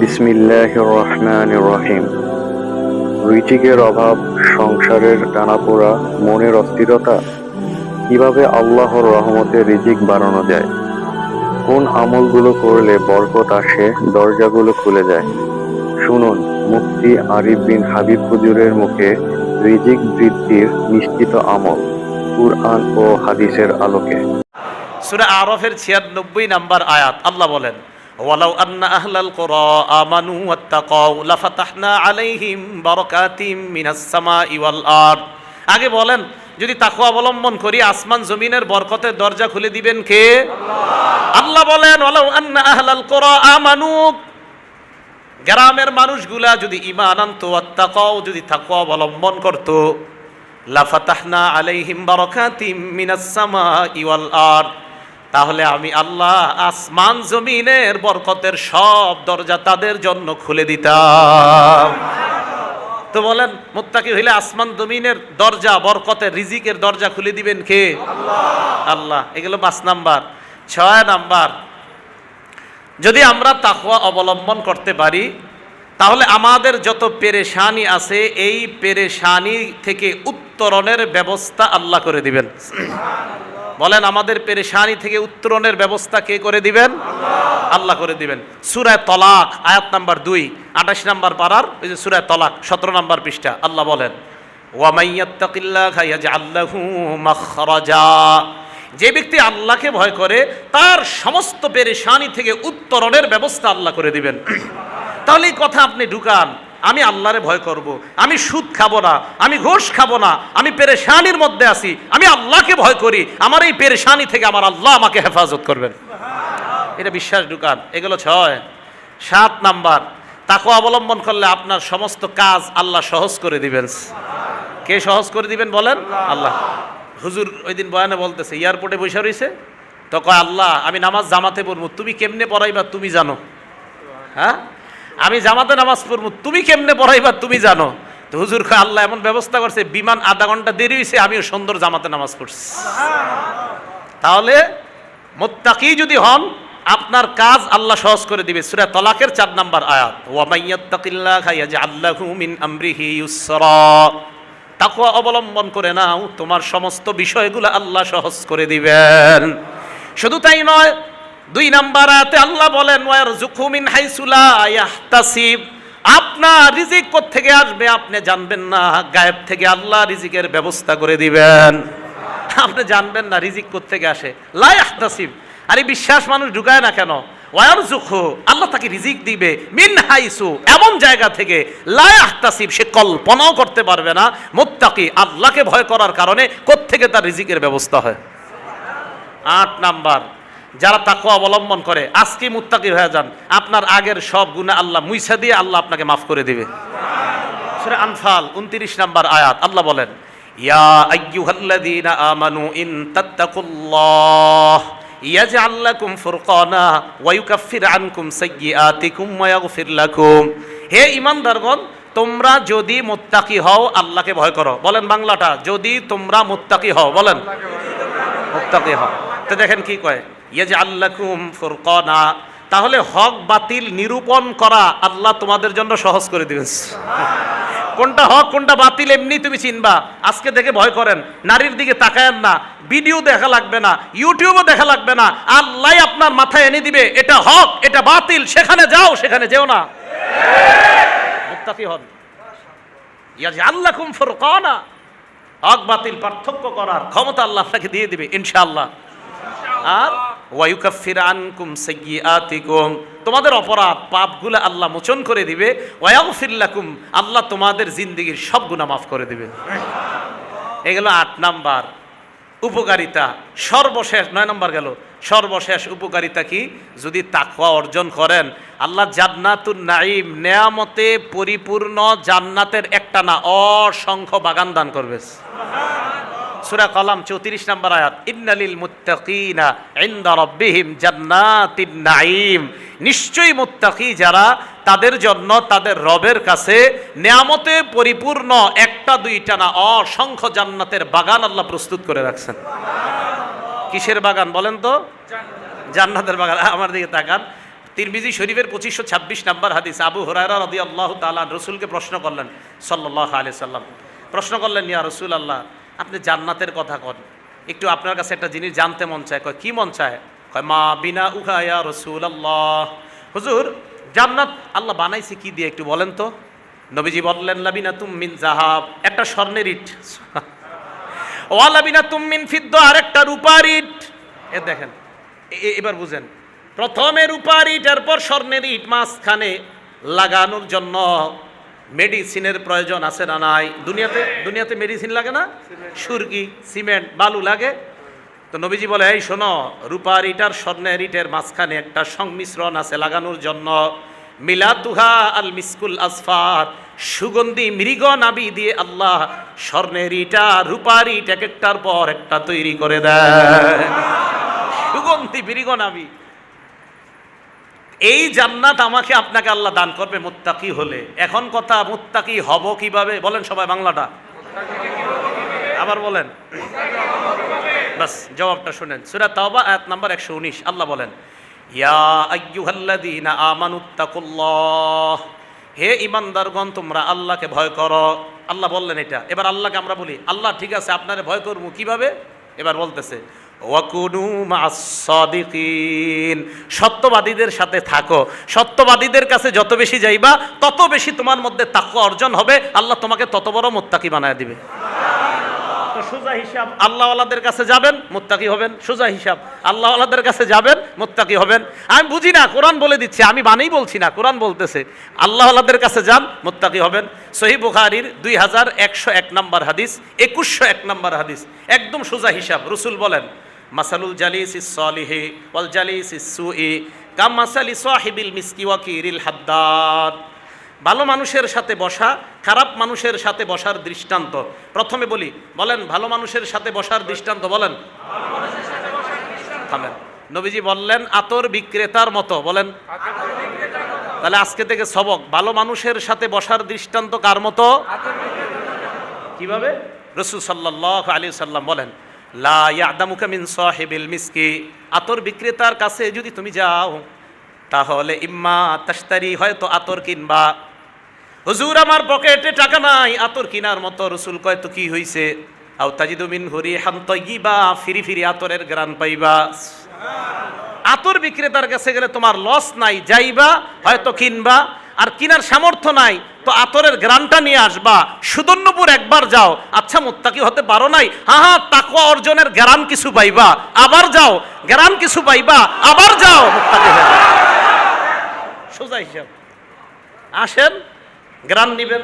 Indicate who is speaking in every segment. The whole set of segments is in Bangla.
Speaker 1: বিসমিল্লাহির রহমানির রহিম। রিজিকের অভাব, সংসারের টানাপোড়া, মনের অস্থিরতা। কিভাবে আল্লাহর রহমতে রিজিক বাড়ানো যায়? কোন আমলগুলো করলে বরকত আসে, দরজাগুলো খুলে যায়? শুনুন মুফতি আরিফ বিন হাবিব হুজুরের মুখে রিজিক বৃদ্ধির নিশ্চিত আমল, কুরআন ও হাদিসের আলোকে।
Speaker 2: সূরা আরাফের ৯৬ নাম্বার আয়াত আল্লাহ বলেন, ওয়ালাউ আন্না আহলাল কুরা আমানু ওয়াত্তাকাউ লাফাতাহনা আলাইহিম বারাকাতিম মিনাস সামাই ওয়াল আরদ। আগে বলেন, যদি তাকওয়া অবলম্বন করি আসমান জমিনের বরকতের দরজা খুলে দিবেন কে? আল্লাহ বলেন, ওয়ালাউ আন্না আহলাল কুরা আমানু, গ্রামের মানুষগুলা যদি ঈমান আনতো, ওয়াত্তাকাউ, যদি তাকওয়া অবলম্বন করত, লাফাতাহনা আলাইহিম বারাকাতিম মিনাস সামাই ওয়াল আরদ, তাহলে আমি আল্লাহ আসমান জমিনের বরকতের সব দরজা তাদের জন্য খুলে দিতাম। তো বলেন, মুত্তাকি হইলে আসমান জমিনের দরজা, বরকতের রিজিকের দরজা খুলে দিবেন কে? আল্লাহ। এগুলো ৫ নাম্বার। ৬ নাম্বার, যদি আমরা তাকওয়া অবলম্বন করতে পারি তাহলে আমাদের যত পেরেশানি আছে এই পেরেশানি থেকে উত্তরণের ব্যবস্থা আল্লাহ করে দিবেন। বলেন, আমাদের পেরেশানি থেকে উত্তরণের ব্যবস্থা কে করে দিবেন? আল্লাহ করে দিবেন। সূরা তলাক আয়াত নাম্বার ২, ২৮ নাম্বার পারার ওই যে সূরা তলাক ১৭ নাম্বার পৃষ্ঠা। আল্লাহ বলেন, ওয়া মাইয়াত্তাকিল্লাহা ইয়াজআল লাহু মাখরাজা, যে ব্যক্তি আল্লাহকে ভয় করে তার সমস্ত পেরেশানি থেকে উত্তরণের ব্যবস্থা আল্লাহ করে দিবেন। তাহলে এই কথা আপনি ঢুকান, আমি আল্লাহরে ভয় করব, আমি সুদ খাবো না, আমি ঘুষ খাবো না, আমি পেরেশানির মধ্যে আছি, আমি আল্লাহকে ভয় করি, আমার এই পেরেশানি থেকে আমার আল্লাহ আমাকে হেফাজত করবেন। এটা বিশ্বাস ঢুকান। এগুলো ৬। ৭ নাম্বার, তাকওয়া অবলম্বন করলে আপনার সমস্ত কাজ আল্লাহ সহজ করে দিবেন। কে সহজ করে দিবেন বলেন? আল্লাহ। হুজুর ওই দিন বয়ানে বলতেছে, এয়ারপোর্টে বসে রয়েছে, তো কয় আল্লাহ আমি নামাজ জামাতে পড়বো, তুমি কেমনে পড়াইবা তুমি জানো। হ্যাঁ, আমি জামাতে নামাজ পড়বো, তুমি কেমনে পড়াইবা তুমি জানো। তো হুজুর কয় আল্লাহ এমন ব্যবস্থা করছে, বিমান আধা ঘন্টা দেরি হয়েছে, আমিও সুন্দর জামাতে নামাজ পড়ছি। তাহলে মুত্তাকি যদি হন আপনার কাজ আল্লাহ সহজ করে দিবে। সূরা তলাকের ৪ নাম্বার আয়াত, ওয়া মাইয়াত্তাকিল্লাহা ইয়াজআল লাহু মিন আমরিহি ইউসরা, তাকওয়া অবলম্বন করে নাও, তোমার সমস্ত বিষয়গুলো আল্লাহ সহজ করে দিবেন। শুধু তাই নয়, ২ নাম্বার আয়াতে আল্লাহ বলেন, ওয়ারযুকহু মিন হাইসু লা ইয়াহতাসিব, আপনার রিজিক কোত্থেকে আসবে আপনি জানবেন না, গায়েব থেকে আল্লাহ রিজিকের ব্যবস্থা করে দিবেন। আপনি জানবেন না রিজিক কোত্থেকে আসে। লা ইয়াহতাসিব, আরে বিশ্বাস মানুষ ঢুকায় না কেন? ওয়ারযুকহু, আল্লাহ তাকে রিজিক দিবে, মিন হাইসু, এমন জায়গা থেকে, লা ইয়াহতাসিব, সে কল্পনাও করতে পারবে না। মুত্তাকি আল্লাহকে ভয় করার কারণে কোত্থেকে তার রিজিকের ব্যবস্থা হয়। ৮ নাম্বার, যারা তাকওয়া অবলম্বন করে আজকে মুত্তাকি হয়ে যান, আপনার আগের সব গুনাহ আল্লাহ মুইছা দিয়ে আল্লাহ আপনাকে মাফ করে দিবে। সূরা আনফাল ২৯ নাম্বার আয়াত আল্লাহ বলেন, ইয়া আইয়ুহাল্লাযীনা আমানু ইন তাত্তাকুল্লাহ ইয়াজআল লাকুম ফুরকানা ওয়া ইউকাফির আনকুম সাইয়্যাতিকুম ওয়া ইয়াগফির লাকুম। হে ঈমানদারগণ, তোমরা যদি মুত্তাকি হও, আল্লাহকে ভয় করো। বলেন বাংলাটা, যদি তোমরা মুত্তাকি হও, বলেন মুত্তাকি হও। তো দেখেন কি কয়, ইয়াজআল লাকুম ফুরকানা, তাহলে হক বাতিল নিরূপণ করা আল্লাহ তোমাদের জন্য সহজ করে দিবেন। কোনটা হক কোনটা বাতিল এমনি তুমি চিনবা। আজকে দেখে ভয় করেন, নারীর দিকে তাকায়েন না, ভিডিও দেখা লাগবে না, ইউটিউবও দেখা লাগবে না, আল্লাহ আপনার মাথায় এনে দিবে এটা হক এটা বাতিল, সেখানে যাও সেখানে যেও না। মুত্তাকি হন। ইয়াজআল লাকুম ফুরকানা, হক বাতিল পার্থক্য করার ক্ষমতা আল্লাহ আপনাকে দিয়ে দিবে ইনশাআল্লাহ। আর ওয়া ইউকাফির আনকুম সাইয়্যাতিকুম, তোমাদের অপরাধ পাপগুলো আল্লাহ মোচন করে দিবে। ওয়া ইয়াগফির লাকুম, আল্লাহ তোমাদের জিন্দেগীর সব গুনাহ মাফ করে দিবে। এগুলো ৮ নাম্বার উপকারিতা। সর্বশেষ ৯ নাম্বার গেল, সর্বশেষ উপকারিতা কি? যদি তাকওয়া অর্জন করেন আল্লাহ জান্নাতুন নাঈম, নেয়ামতে পরিপূর্ণ জান্নাতের একটা না অসংখ্য বাগান দান করবে। সূরা কলাম ৩৪ নাম্বার আয়াত, ইন্নালিল মুত্তাকিনা ইনদা রাব্বিহিম জান্নাতিন নাঈম, নিশ্চয়ই মুত্তাকি যারা তাদের জন্য তাদের রবের কাছে নেয়ামতে পরিপূর্ণ একটা দুইটা না অসংখ্য জান্নাতের বাগান আল্লাহ প্রস্তুত করে রাখছেন। কিসের বাগান বলেন তো? জান্নাতের বাগান। আমার দিকে তাকান, তিরমিজি শরীফের 2526 নম্বর হাদিস, আবু হুরায়রা রাদিয়াল্লাহু তাআলা রাসূলকে প্রশ্ন করলেন সাল্লাল্লাহু আলাইহি সাল্লাম, প্রশ্ন করলেন, ইয়া রাসূলুল্লাহ, আপনি জান্নাতের কথা কন, একটু আপনার কাছে একটা জিনিস জানতে মন চায়। কয় কি মন চায়? কয় মা বিনা উহা ইয়া রাসূলুল্লাহ, হুজুর জান্নাত আল্লাহ বানাইছে কি দিয়ে একটু বলেন তো। নবীজি বললেন লাবিনাতুম মিন যাহাব, একটা স্বর্ণের ইট, ওয়া লাবিনাতুম মিন ফিদ্দা, আর একটা রূপার ইট। এ দেখেন, এবার বুঝেন, প্রথমে রূপার ইট, এরপর স্বর্ণের ইট, মাঝখানে লাগানোর জন্য মেডিসিনের প্রয়োজন আছে না নাই? দুনিয়াতে মেডিসিন লাগে না? সুরকি, সিমেন্ট, বালু লাগে। তো নবীজি বলে, এই শোনো, রূপার ইট আর স্বর্ণের ইটের মাঝখানে একটা সংমিশ্রণ আছে লাগানোর জন্য, মিলাতুহা আল মিসকুল আসফার, সুগন্ধি মৃগ নাবি দিয়ে আল্লাহ স্বর্ণের ইটা রূপার ইট এক একটার পর একটা তৈরি করে দেয়, সুগন্ধি মৃগ নাবি। এই জান্নাত আমাকে আপনাকে আল্লাহ দান করবে মুত্তাকি হলে। এখন কথা, মুত্তাকি হব কিভাবে বলেন সবাই বাংলাটা আবার বলেন, বাস জবাবটা শুনেন। সূরা তাওবা আয়াত নাম্বার 119 আল্লাহ বলেন, ইয়া আইয়ুহাল্লাযীনা আমানুত্তাকুল্লাহ, হে ঈমানদারগণ তোমরা আল্লাহকে ভয় করো। আল্লাহ বললেন এটা। এবার আল্লাহকে আমরা বলি, আল্লাহ ঠিক আছে আপনারে ভয় করব কিভাবে? এবার বলতেছে ওয়াকুনু মা'আস সাদিকিন, সত্যবাদীদের সাথে থাকো। সত্যবাদীদের কাছে যত বেশি যাইবা তত বেশি তোমার মধ্যে তাকওয়া অর্জন হবে, আল্লাহ তোমাকে তত বড় মুত্তাকি বানায় দিবে। সোজা হিসাব, আল্লাহওয়ালাদের কাছে যাবেন মুত্তাকি হবেন। সোজা হিসাব, আল্লাহওয়ালাদের কাছে যাবেন মুত্তাকি হবেন। আমি বুঝি না, কোরআন বলে দিচ্ছে, আমি বানাই বলছি না, কোরআন বলতেছে আল্লাহওয়ালাদের কাছে যান মুত্তাকি হবেন। সহিহ বুখারীর 2101 নম্বর হাদিস, 2101 নম্বর হাদিস, একদম সোজা হিসাব। রাসূল বলেন, মাসালুল জালিসিস সালিহি ওয়াল জালিসিস সুই কামাসালি সাহিবিল মিসকি ওয়া কিরিল হাদ্দাদ, ভালো মানুষের সাথে বসা খারাপ মানুষের সাথে বসার দৃষ্টান্ত। প্রথমে বলেন ভালো মানুষের সাথে বসার দৃষ্টান্ত বলেন। থামেন, নবীজি বললেন আতর বিক্রেতার মতো, বলেন। তাহলে আজকে থেকে সবক, ভালো মানুষের সাথে বসার দৃষ্টান্ত কার মতো? কিভাবে? রাসূল সাল্লাল্লাহু আলাইহি সাল্লাম বলেন, লা ইয়াদামুকা মিন সাহিবিল মিসকি, আতর বিক্রেতার কাছে যদি তুমি যাও তাহলে ইম্মা তাশতারি, হয়তো আতর কিনবা। হুজুর আমার পকেটে টাকা নাই আতর কেনার মতো। রাসূল কয় তো কি হইছে? আও তাজিদু মিন রিহান তাইয়্যিবা, ফিরি ফিরি আতরের ঘ্রাণ পাইবা। আতর বিক্রেতার কাছে গেলে তোমার লস নাই, যাইবা হয়তো কিনবা, আর কিনার সামর্থ্য নাই তো আতরের ঘ্রাণটা নিয়ে আসবা। সুদর্ণপুর একবার যাও, আচ্ছা মুত্তাকি হতে পারো নাই, হ্যাঁ তাকওয়া অর্জনের ঘ্রাণ কিছু পাইবা, আবার যাও ঘ্রাণ কিছু পাইবা, আবার যাও মুত্তাকি হয়ে। সোজা হিসাব। আসেন গ্রান নিবেন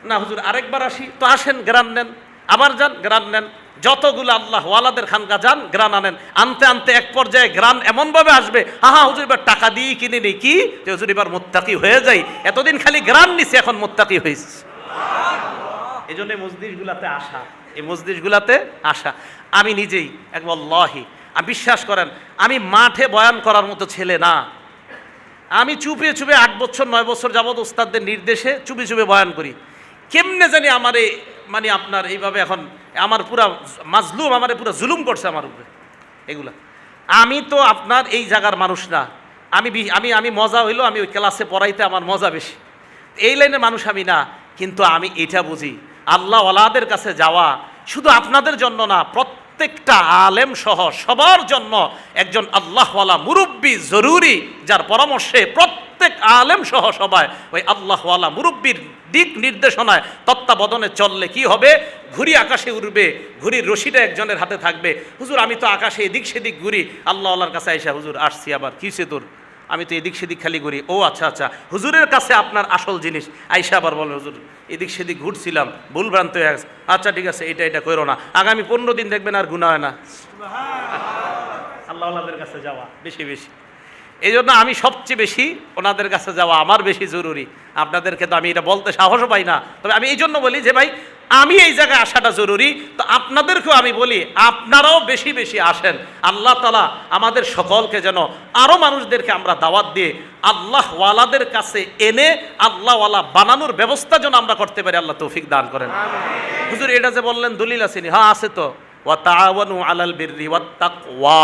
Speaker 2: না, হুজুর আরেকবার আসি, তো আসেন গ্রান নেন, আবার যান গ্রান নেন। যতগুলো আল্লাহ ওয়ালাদের খানকা যান গ্রান আনেন, আনতে আনতে এক পর্যায়ে গ্রান এমনভাবে আসবে, হ্যাঁ হুজুর এবার টাকা দিয়ে কিনে নেই কি, যে হুজুর এবার মুত্তাকি হয়ে যাই, এতদিন খালি গ্রান নিছে এখন মুত্তাকি হয়েছে। এই জন্য মজলিসগুলাতে আসা, এই মজলিসগুলাতে আসা। আমি নিজেই একবার আল্লাহি, বিশ্বাস করেন আমি মাঠে বয়ান করার মতো ছেলে না। আমি চুপে চুপে 8 বছর 9 বছর যাবৎ ওস্তাদদের নির্দেশে চুপে চুপে বয়ান করি। কেমনে জানি আমারে মানে আপনার এইভাবে এখন আমার পুরা মাজলুম, আমারে পুরা জুলুম করছে আমার উপরে এগুলা। আমি তো আপনার এই জায়গার মানুষ না। আমি মজা হইলো, আমি ওই ক্লাসে পড়াইতে আমার মজা বেশি, এই লাইনের মানুষ আমি না। কিন্তু আমি এটা বুঝি, আল্লাহ ওয়ালাদের কাছে যাওয়া শুধু আপনাদের জন্য না, প্রত্যেকটা আলেম সহ সবার জন্য একজন আল্লাহওয়ালা মুরব্বী জরুরি, যার পরামর্শে প্রত্যেক আলেম সহ সবাই ওই আল্লাহওয়ালা মুরব্বীর দিক নির্দেশনায় তত্ত্বাবধানে চললে কি হবে, ঘুড়ি আকাশে উড়বে, ঘুড়ির রশিটা একজনের হাতে থাকবে। হুজুর আমি তো আকাশে এদিক সেদিক ঘুরি, আল্লাহওয়ালার কাছে আইসা হুজুর আসছি, আবার কিসে তোর, আমি তো এদিক সেদিক খালি ঘুরি। ও আচ্ছা আচ্ছা, হুজুরের কাছে আপনার আসল জিনিস। আইসা আবার বলে হুজুর এদিক সেদিক ঘুরছিলাম, ভুলভ্রান্ত হয়ে গেছে, আচ্ছা ঠিক আছে এটা করো না, আগামী 15 দিন দেখবেন আর গুনাহ হয় না। আল্লাহওয়ালাদের কাছে যাওয়া বেশি বেশি, এই জন্য আমি সবচেয়ে বেশি ওনাদের কাছে যাওয়া আমার বেশি জরুরি। আপনাদেরকে তো আমি এটা বলতে সাহসও পাই না, তবে আমি এই জন্য বলি যে ভাই আমি এই জায়গায় আসাটা জরুরি। তো আপনাদেরকেও আমি বলি আপনারাও বেশি বেশি আসেন। আল্লাহ তাআলা আমাদের সকলকে যেন আরও মানুষদেরকে আমরা দাওয়াত দিয়ে আল্লাহওয়ালাদের কাছে এনে আল্লাহওয়ালা বানানোর ব্যবস্থা যেন আমরা করতে পারি, আল্লাহ তৌফিক দান করেন। হুজুর এটা যে বললেন দলিল আসেনি, হ্যাঁ আছে তো, ওয়া তাআওয়ানু আলাল বিররি ওয়াত তাকওয়া,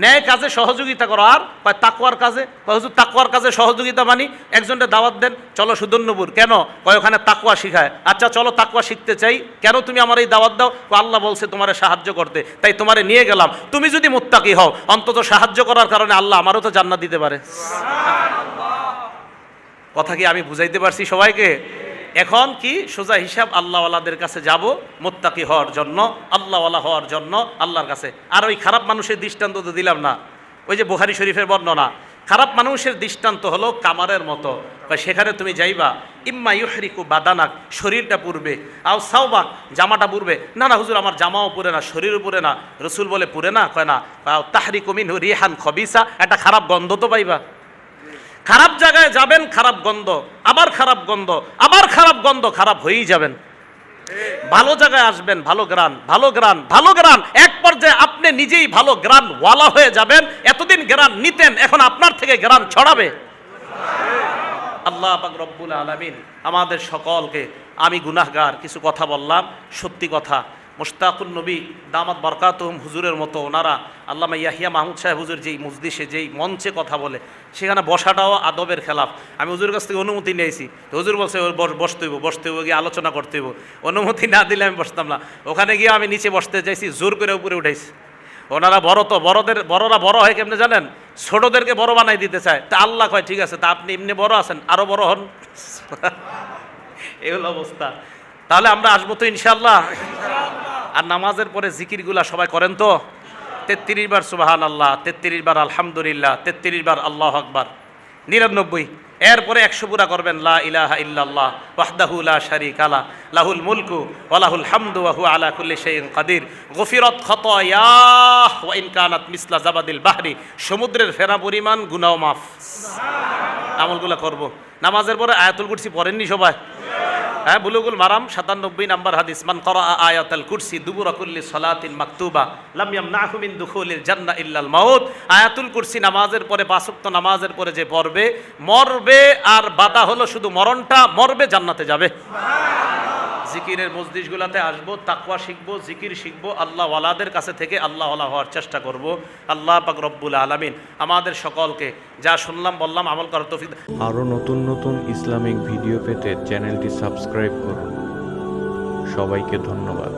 Speaker 2: ন্যায় কাজে সহযোগিতা করো। আর কয় তাকওয়ার কাজে, কয় হুজুর তাকওয়ার কাজে সহযোগিতা মানি একজনকে দাওয়াত দেন, চলো সুদর্ণপুর। কেন? কয় ওখানে তাকওয়া শিখায়। আচ্ছা চলো তাকওয়া শিখতে চাই। কেন তুমি আমার এই দাওয়াত দাও? কয় আল্লাহ বলছে তোমারে সাহায্য করতে, তাই তোমারে নিয়ে গেলাম। তুমি যদি মুত্তাকি হও, অন্তত সাহায্য করার কারণে আল্লাহ আমারও তো জান্নাত দিতে পারে। কথা কি আমি বুঝাইতে পারছি সবাইকে? এখন কি সোজা হিসাব, আল্লাহওয়ালাদের কাছে যাব মুত্তাকি হওয়ার জন্য, আল্লাহওয়ালা হওয়ার জন্য আল্লাহর কাছে। আর ওই খারাপ মানুষের দৃষ্টান্ত তো দিলাম না, ওই যে বুখারী শরীফের বর্ণনা, খারাপ মানুষের দৃষ্টান্ত হলো কামারের মতো। সেখানে তুমি যাইবা, ইম্মা ইউহরিকু বাদানাক, শরীরটা পুড়বে, আও সাওবাক, জামাটা পুড়বে। না না হুজুর আমার জামাও পুড়ে না, শরীরও পুড়ে না। রসুল বলে পুড়ে না? কয় না। আও তাহরিকু মিনহু রিহান খবিসা, একটা খারাপ গন্ধ তো পাইবা। খারাপ জায়গায় যাবেন, খারাপ গন্ধ, আবার খারাপ গন্ধ, আবার খারাপ গন্ধ, খারাপ হয়েই যাবেন। ভালো জায়গায় আসবেন, ভালো গ্রান, ভালো গ্রান, ভালো গ্রান, এক পর্যায়ে আপনি নিজেই ভালো গ্রান ওয়ালা হয়ে যাবেন। এতদিন গ্রান নিতেন, এখন আপনার থেকে গ্রান ছড়াবে। আল্লাহ পাক রব্বুল আলামিন আমাদের সকলকে, আমি গুনাহগার, কিছু কথা বললাম সত্যি কথা, মুশতাকুন নবী দামাত বরকাতুহুম হুজুরের মতো ওনারা, আল্লামা ইয়াহিয়া মাহমুদ সাহেব হুজুর যেই মজলিসে যেই মঞ্চে কথা বলে, সেখানে বসাটাও আদবের খেলাফ। আমি হুজুরের কাছ থেকে অনুমতি নিয়েছি, তো হুজুর বলছে বসতে হইব গিয়ে আলোচনা করতে হইব। অনুমতি না দিলে আমি বসতাম না। ওখানে গিয়ে আমি নিচে বসতে চাইছি, জোর করে উপরে উঠাইছি। ওনারা বড় তো, বড়রা বড় হয় কেমনে জানেন? ছোটদেরকে বড় বানাই দিতে চায়। তা আল্লাহ কয় ঠিক আছে, তা আপনি এমনি বড় আছেন, আরো বড় হন। এই হলো অবস্থা। তাহলে আমরা আসবো তো ইনশাআল্লাহ। আর নামাজের পরে জিকিরগুলা সবাই করেন তো? 33 বার সুবহানাল্লাহ, 33 বার আলহামদুলিল্লাহ, 33 বার আল্লাহু আকবার, 99। এরপরে 100 পুরা করবেন লা ইলাহা ইল্লাল্লাহ ওয়াহদাহু লা শারীকা লা লাহুল মুলকু ওয়া লাহুল হামদু ওয়া হুয়া আলা কুল্লি শাইইন কাদির গুফিরাত খাতায়াহ ওয়া ইন কানাত মিসলা জাবাদিল বাহরি, সমুদ্রের ফেনা পরিমাণ গুনাহ মাফ। আমলগুলো করব। নামাজের পরে আয়াতুল কুরসি পড়েননি সবাই? হ্যাঁ, বুলুগুল মারাম 97 নাম্বার হাদিস, মান করা আয়াতুল কুরসি দুবুরা কুল্লি সালাতিন মাকতুবা লাম ইয়ামনাহু মিন দুখুলিল জান্নাহ ইল্লাল মাউত। আয়াতুল কুরসি নামাজের পরে, 5 ওয়াক্ত নামাজের পরে যে পড়বে, মরবে আর বাধা হলো শুধু মরণটা, মরবে জান্নাতে যাবে। জিকিরের মজলিসগুলোতে আসবো, তাকওয়া শিখবো, জিকির শিখবো, আল্লাহ ওয়ালাদের কাছে থেকে আল্লাহ ওয়ালা হওয়ার চেষ্টা করব। আল্লাহ পাক রব্বুল আলামিন আমাদের সকলকে যা শুনলাম বললাম আমল করার তৌফিক।
Speaker 3: আরও নতুন নতুন ইসলামিক ভিডিও পেতে চ্যানেলটি সাবস্ক্রাইব করুন। সবাইকে ধন্যবাদ।